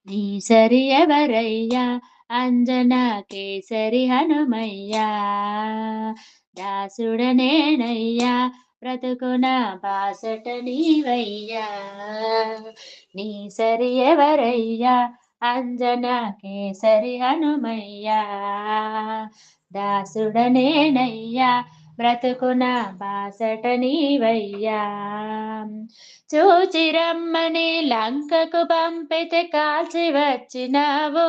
నీ సరి ఎవరయ్యా అంజనా కేసరి హనుమయ్యా దాసుడనేనయ్యా బ్రతుకున బాసట నీవయ్యా నీ సరి ఎవరయ్యా అంజనా కేసరి హనుమయ్యా దాసుడనేనయ్యా బ్రతుకున బాసట నీవయ్యా చూచిరమ్మని లంకకు పంపితే కాల్చి వచ్చినావు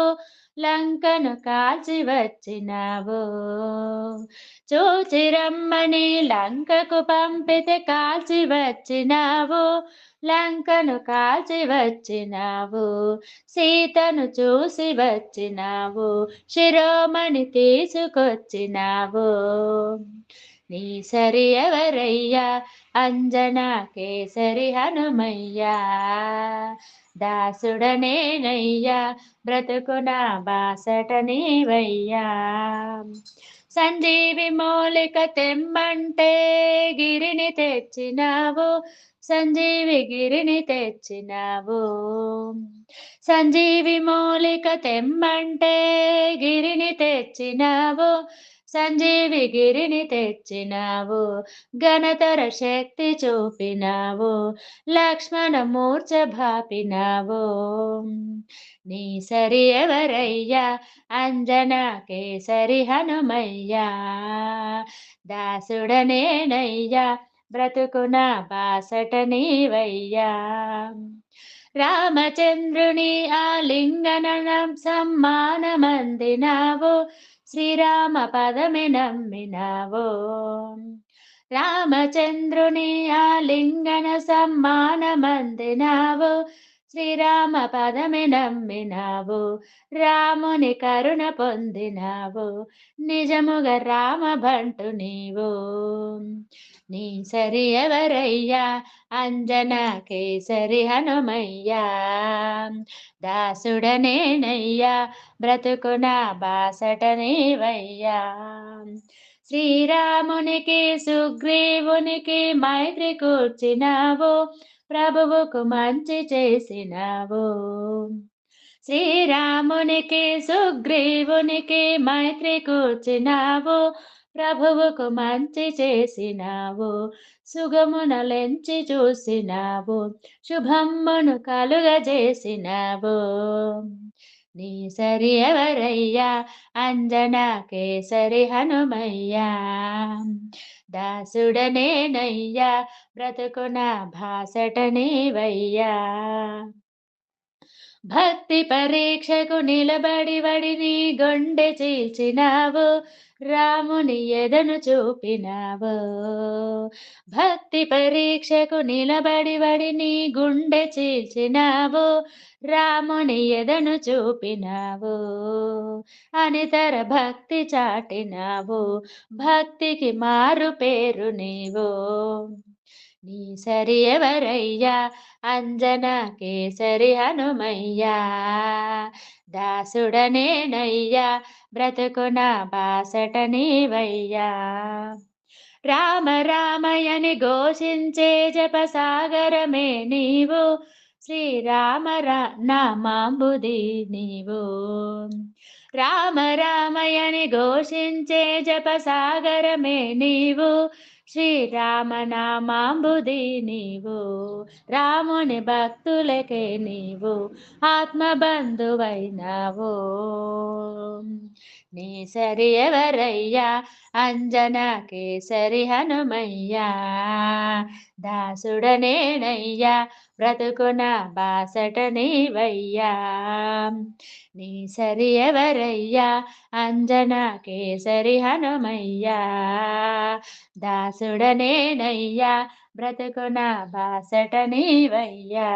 లంకను కాల్చి వచ్చినావు చూచిరమ్మని లంకకు పంపితే కాల్చి వచ్చినావు లంకను కాల్చి వచ్చినావు సీతను చూసి వచ్చినావు శిరోమణి తీసుకొచ్చినావు నీ సరి ఎవరయ్యా అంజనా కేసరి హనుమయ్యా దాసుడనేనయ్యా బ్రతుకున బాసట నీవయ్యా సంజీవి మూలిక తెమ్మంటే గిరిని తెచ్చినావు సంజీవి గిరిని తెచ్చినావు సంజీవి మూలిక తెమ్మంటే గిరిని తెచ్చినావు సంజీవి గిరిని తెచ్చినావు ఘనతర శక్తి చూపినావు లక్ష్మణ మూర్ఛ భాపినావు నీ సరి ఎవరయ్యా అంజనా కేసరి హనుమయ్యా దాసుడనేనయ్యా బ్రతుకున బాసట నీవయ్యా రామచంద్రుని ఆలింగనం సమ్మానమందినావు శ్రీరామ పదమే నమ్మినావు రామచంద్రుని ఆలింగన సమ్మానమందినావు శ్రీరామ పదమే నమ్మినావు రాముని కరుణ పొందినావు నిజముగా రామ బంటు నీవు నీ సరి ఎవరయ్యా అంజనా కేసరి హనుమయ్యా దాసుడనేనయ్యా బ్రతుకున బాసట నీవయ్యా శ్రీరామునికి సుగ్రీవునికి మైత్రి కూర్చినావు ప్రభువుకు మంచి చేసినావు శ్రీరామునికి సుగ్రీవునికి మైత్రి కూర్చినావు ప్రభువుకు మంచి చేసినావు సుగమునలెంచి చూసినావు శుభమ్మను కలుగజేసినావు నీ సరి ఎవరయ్యా అంజనా కేసరి హనుమయ్యా దాసుడనేనయ్యా బ్రతుకున భాసట నీవయ్యా భక్తి పరీక్షకు నిలబడి వడిని గొండె చీల్చినావు రాముని ఎదను చూపినావు భక్తి పరీక్షకు నిలబడి వడిని గుండె చీల్చినావు రాముని ఎదను చూపినావు అనితర భక్తి చాటినావు భక్తికి మారు పేరు నీవు నీ సరి ఎవరయ్యా అంజనా కేసరి హనుమయ్యా దాసుడనేనయ్యా బ్రతుకున బాసట నీవయ్యా రామ రామయని ఘోషించే జపసాగరమే నీవు శ్రీరామ నామాంబుది నీవు రామ రామయని ఘోషించే జపసాగరమే నీవు శ్రీరామ నామాంబుది నీవు రాముని భక్తులకే నీవు ఆత్మబంధువైనావు నీ సరి ఎవరయ్యా అంజనా కేసరి హనుమయ్యా దాసుడనేనయ్యా బ్రతుకున బాసట నీవయ్యా నీ సరి ఎవరయ్యా అంజనా కేసరి హనుమయ్యా దాసుడనేనయ్యా బ్రతుకున బాసట నీవయ్యా